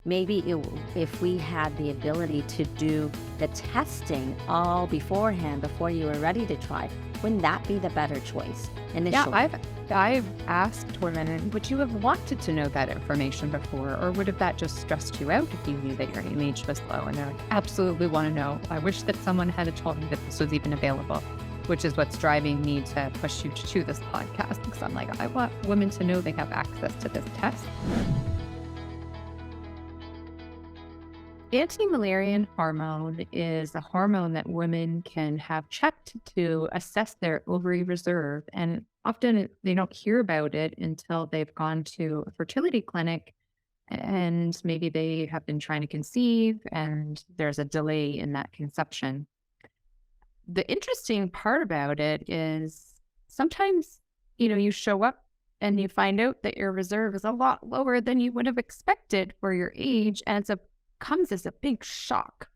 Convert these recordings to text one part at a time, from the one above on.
maybe if we had the ability to do the testing all beforehand, before you were ready to try, wouldn't that be the better choice initially? Yeah, I've asked women, would you have wanted to know that information before, or would have that just stressed you out if you knew that your AMH was low? And they're like, absolutely want to know. I wish that someone had told me that this was even available, which is what's driving me to push you to this podcast, because I'm like, I want women to know they have access to this test. Anti-Müllerian hormone is a hormone that women can have checked to assess their ovary reserve. And often they don't hear about it until they've gone to a fertility clinic and maybe they have been trying to conceive and there's a delay in that conception. The interesting part about it is sometimes, you show up and you find out that your reserve is a lot lower than you would have expected for your age. And comes as a big shock.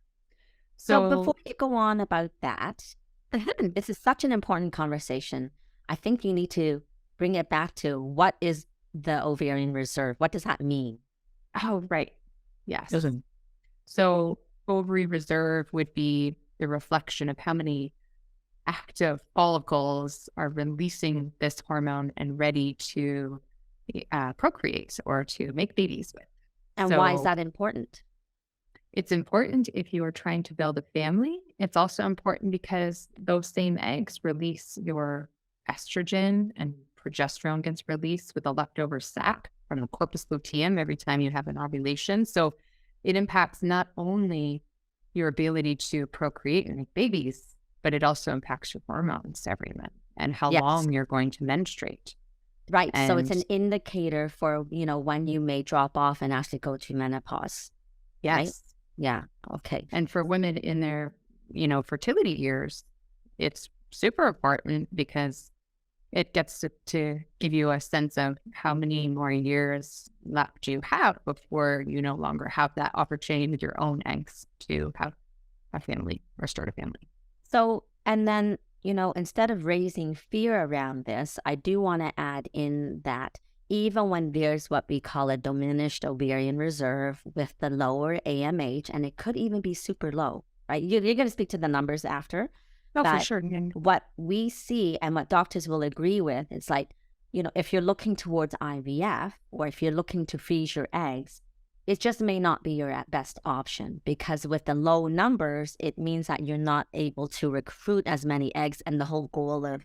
So before you go on about that, this is such an important conversation. I think you need to bring it back to what is the ovarian reserve? What does that mean? Oh, right. Yes. So ovary reserve would be the reflection of how many active follicles are releasing this hormone and ready to procreate or to make babies with. And why is that important? It's important if you are trying to build a family. It's also important because those same eggs release your estrogen, and progesterone gets released with a leftover sac from the corpus luteum every time you have an ovulation. So it impacts not only your ability to procreate and make babies, but it also impacts your hormones every month and how long you're going to menstruate. Right. So it's an indicator for, when you may drop off and actually go to menopause. Yes. Right? Yeah. Okay. And for women in their, fertility years, it's super important because it gets to give you a sense of how many more years left you have before you no longer have that opportunity with your own eggs to have a family or start a family. So, and then, instead of raising fear around this, I do want to add in that even when there's what we call a diminished ovarian reserve with the lower AMH, and it could even be super low, right? You're going to speak to the numbers after. Oh, for sure. What we see and what doctors will agree with is like, if you're looking towards IVF or if you're looking to freeze your eggs, it just may not be your best option, because with the low numbers, it means that you're not able to recruit as many eggs. And the whole goal of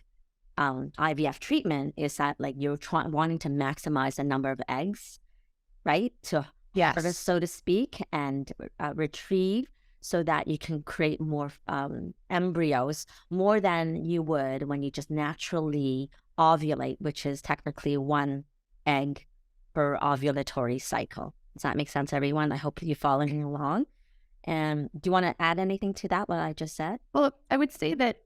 IVF treatment is that like you're wanting to maximize the number of eggs, right? To harvest, so to speak, and retrieve so that you can create more embryos, more than you would when you just naturally ovulate, which is technically one egg per ovulatory cycle. Does that make sense, everyone? I hope you're following along. And do you want to add anything to that, what I just said? Well, I would say that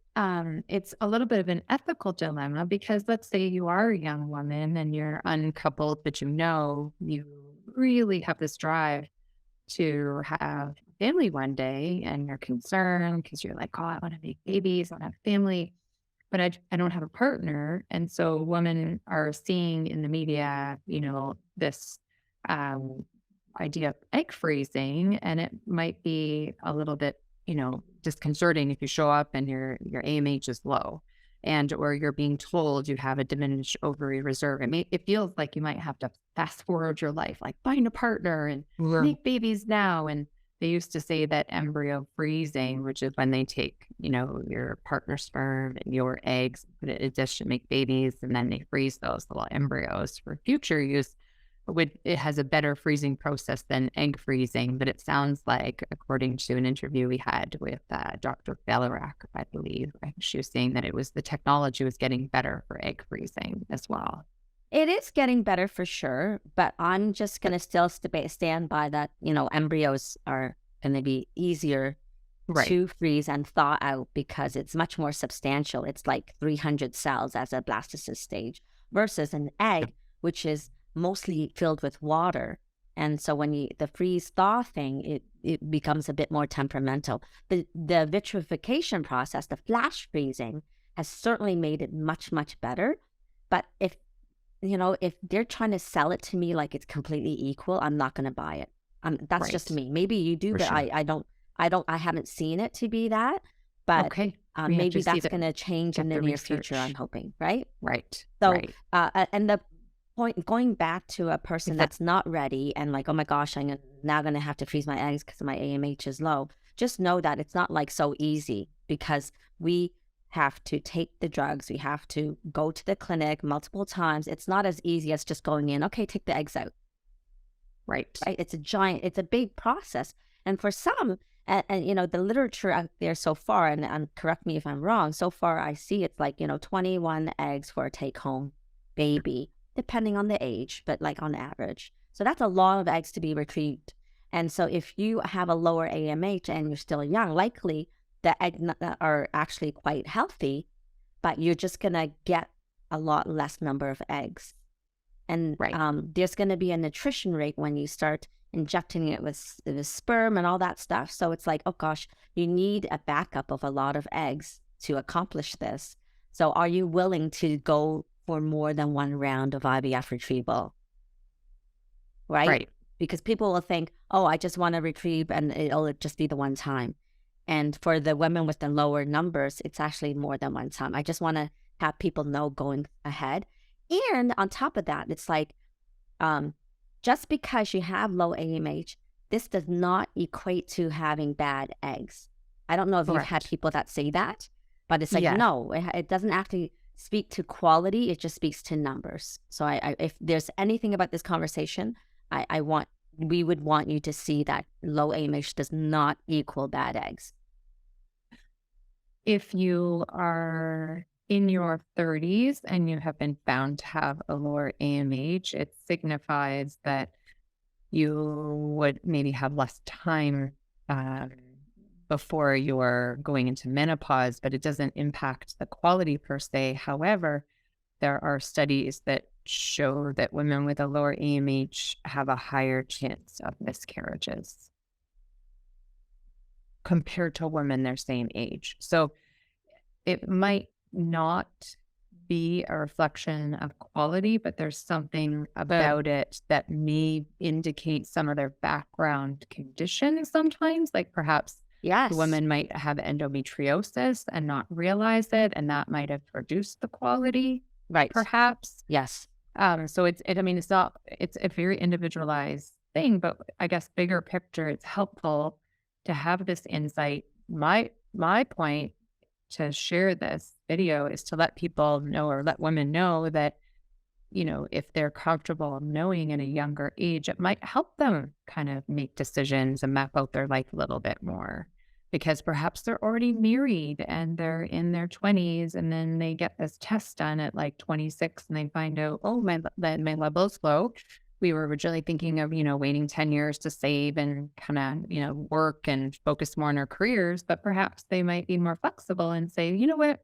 it's a little bit of an ethical dilemma, because let's say you are a young woman and you're uncoupled, but you really have this drive to have a family one day, and you're concerned because you're like, oh, I want to make babies, I want to have a family, but I don't have a partner. And so women are seeing in the media, this idea of egg freezing, and it might be a little bit, disconcerting if you show up and your AMH is low, or you're being told you have a diminished ovary reserve. It feels like you might have to fast forward your life, like find a partner and make babies now. And they used to say that embryo freezing, which is when they take, your partner's sperm and your eggs, put it in a dish to make babies, and then they freeze those little embryos for future use. It has a better freezing process than egg freezing, but it sounds like, according to an interview we had with Dr. Belarak, I believe, she was saying that the technology was getting better for egg freezing as well. It is getting better for sure, but I'm just going to still stand by that, embryos are going to be easier to freeze and thaw out because it's much more substantial. It's like 300 cells as a blastocyst stage versus an egg, which is mostly filled with water. And so when the freeze thaw thing, it becomes a bit more temperamental. The vitrification process, the flash freezing, has certainly made it much, much better. But if they're trying to sell it to me like it's completely equal, I'm not going to buy it. That's just Right. me. Maybe you do, For but sure. I haven't seen it to be that. But Okay. We have to maybe see that's the going to change in get the the near future. I'm research. hoping, right? Right. So, Right. and the point going back to a Is person that that's not ready and like, oh my gosh, now going to have to freeze my eggs because my AMH is low. Just know that it's not like so easy because we have to take the drugs. We have to go to the clinic multiple times. It's not as easy as just going in, okay, take the eggs out, right? right? It's a big process. And for some, you know, the literature out there so far, and correct me if I'm wrong, so far I see it's like, you know, 21 eggs for a take home baby, depending on the age, but like on average. So that's a lot of eggs to be retrieved. And so if you have a lower AMH and you're still young, likely the are actually quite healthy, but you're just going to get a lot less number of eggs. And Right. there's going to be a nutrition rate when you start injecting it with sperm and all that stuff. So it's like, oh gosh, you need a backup of a lot of eggs to accomplish this. So are you willing to go for more than one round of IVF retrieval? Right? Right. Because people will think, oh, I just want to retrieve and it'll just be the one time. And for the women with the lower numbers, it's actually more than one time. I just want to have people know going ahead. And on top of that, it's like, um, just because you have low AMH, this does not equate to having bad eggs. I don't know if you've had Correct. people that say that, but it's like, Yes. no, it doesn't actually speak to quality. It just speaks to numbers. So if there's anything about this conversation, we would want you to see that low AMH does not equal bad eggs. If you are in your 30s and you have been found to have a lower AMH, it signifies that you would maybe have less time um, before you're going into menopause, but it doesn't impact the quality per se. However, there are studies that show that women with a lower AMH have a higher chance of miscarriages compared to women their same age. So it might not be a reflection of quality, but there's something Boom. about it that may indicate some of their background conditions sometimes. Like perhaps the Yes. woman might have endometriosis and not realize it, and that might have reduced the quality, Right. perhaps. Yes. So I mean, it's not, it's a very individualized thing, but I guess bigger picture, it's helpful to have this insight. My point to share this video is to let people know or let women know that, you know, if they're comfortable knowing in a younger age, it might help them kind of make decisions and map out their life a little bit more. Because perhaps they're already married and they're in their 20s, and then they get this test done at like 26 and they find out, oh, my level's low. We were originally thinking of, you know, waiting 10 years to save and kind of, you know, work and focus more on our careers. But perhaps they might be more flexible and say, you know what,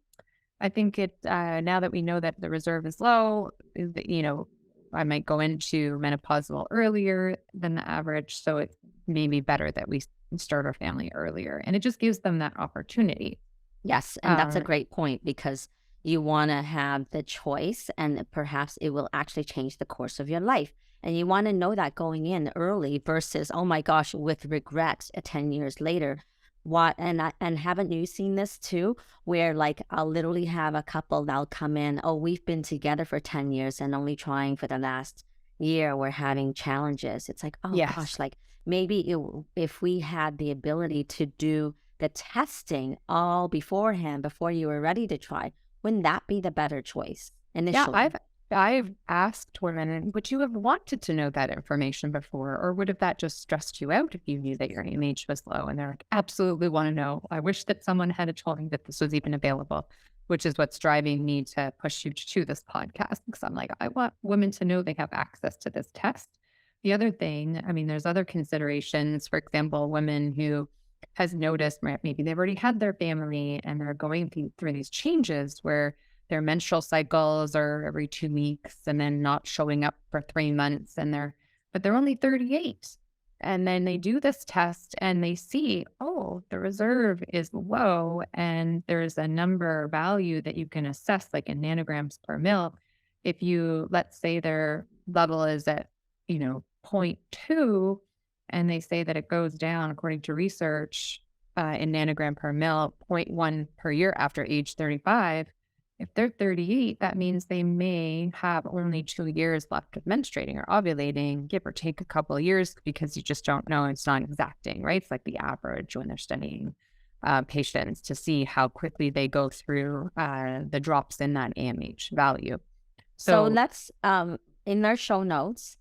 I think now that we know that the reserve is low, you know, I might go into menopause a little earlier than the average. So it may be better that we start our family earlier. And it just gives them that opportunity. Yes, and that's a Um, great point because you want to have the choice and perhaps it will actually change the course of your life. And you want to know that going in early versus, oh my gosh, with regret 10 years later. And haven't you seen this too? Where like I'll literally have a couple that'll come in, oh, we've been together for 10 years and only trying for the last year. We're having challenges. It's like, oh gosh, yes. like maybe if we had the ability to do the testing all beforehand, before you were ready to try, wouldn't that be the better choice Yeah, initially? I've asked women, and would you have wanted to know that information before, or would have that just stressed you out if you knew that your AMH was low? And they're like, absolutely want to know. I wish that someone had told me that this was even available, which is what's driving me to push you to this podcast. Because I'm like, I want women to know they have access to this test. The other thing, I mean, there's other considerations. For example, women who has noticed maybe they've already had their family and they're going through these changes where their menstrual cycles are every 2 weeks and then not showing up for 3 months, but they're only 38. And then they do this test and they see, oh, the reserve is low and there's a number value that you can assess, like in nanograms per mil. If you, let's say their level is at, you know, zero 0.2, And they say that it goes down, according to research, in nanogram per mil, 0.1 per year after age 35. If they're 38, that means they may have only 2 years left of menstruating or ovulating, give or take a couple of years, because you just don't know. It's not exacting, right? It's like the average when they're studying patients to see how quickly they go through the drops in that AMH value. So So let's, in our show notes,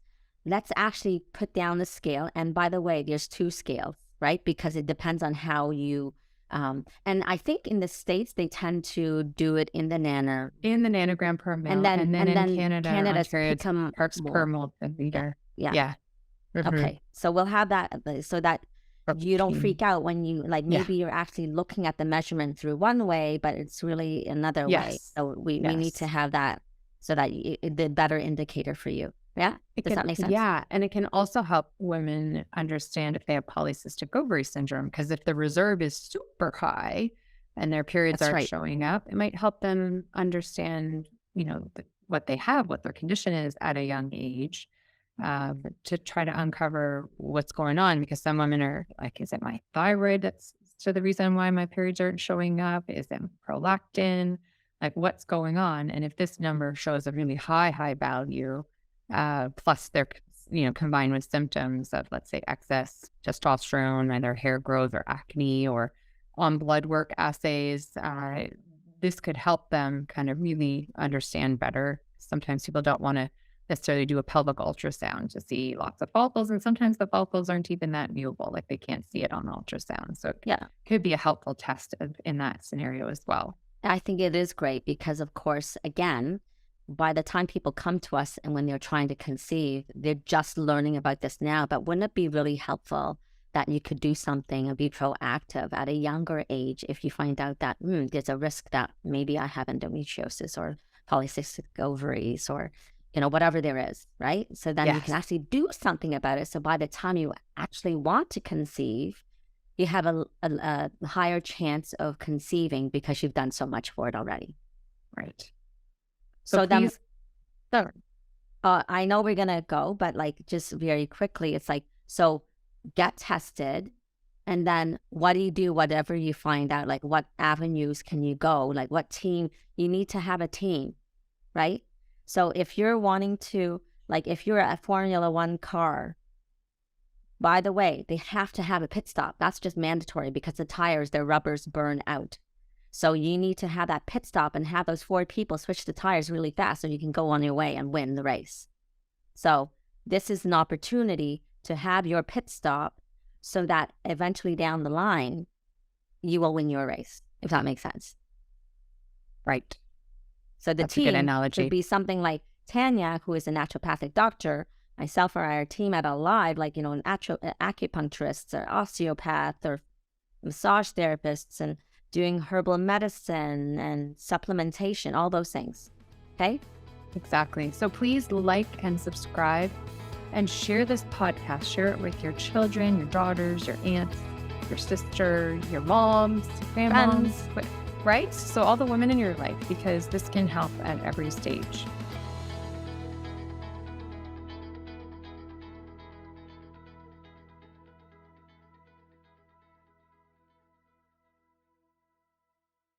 let's actually put down the scale. And by the way, there's 2 scales, right? Because it depends on how you, and I think in the States, they tend to do it in the nano. in the nanogram per mil, and then in Canada, Canada's Ontario, it's become parts per more. milliliter. Yeah. Yeah. Mhm. Okay. So we'll have that so that you don't 14. freak out when you, like, Yeah. maybe you're actually looking at the measurement through one way, but it's really another way. Yes. So we need to Yes. have that so that the better indicator for you. Yeah. Does that make sense? Yeah. And it can also help women understand if they have polycystic ovary syndrome, because if the reserve is super high and their periods That's aren't right. showing up, it might help them understand, what they have, what their condition is at a young age, to try to uncover what's going on. Because some women are like, is it my thyroid that's so the reason why my periods aren't showing up? Is it prolactin? Like, what's going on? And if this number shows a really high value, plus they're, combined with symptoms of, let's say, excess testosterone, either hair growth or acne, or on blood work assays, this could help them kind of really understand better. Sometimes people don't want to necessarily do a pelvic ultrasound to see lots of follicles, and sometimes the follicles aren't even that viewable, like they can't see it on ultrasound. So it Yeah. could be a helpful test in that scenario as well. I think it is great because, of course, again, by the time people come to us and when they're trying to conceive, they're just learning about this now. But wouldn't it be really helpful that you could do something and be proactive at a younger age if you find out that there's a risk that maybe I have endometriosis or polycystic ovaries or, whatever there is, right? So then you can Yes. actually do something about it. So by the time you actually want to conceive, you have a higher chance of conceiving because you've done so much for it already. Right. So then, please, so I know we're gonna go, but like just very quickly, it's like, so get tested, and then what do you do? Whatever you find out, like what avenues can you go? Like what team? You need to have a team, right? So if you're wanting to, like if you're a Formula One car, by the way, they have to have a pit stop. That's just mandatory because the tires, their rubbers burn out. So you need to have that pit stop and have those 4 people switch the tires really fast so you can go on your way and win the race. So this is an opportunity to have your pit stop so that eventually down the line, you will win your race, if that makes sense. right. So the That's a good team analogy. would be something like Tanya, who is a naturopathic doctor, myself or our team at Alive, like, an acupuncturist or osteopath or massage therapists and doing herbal medicine and supplementation, all those things. Okay? Exactly. So please like and subscribe and share this podcast. Share it with your children, your daughters, your aunts, your sister, your moms, grandmoms, right? So all the women in your life, because this can help at every stage.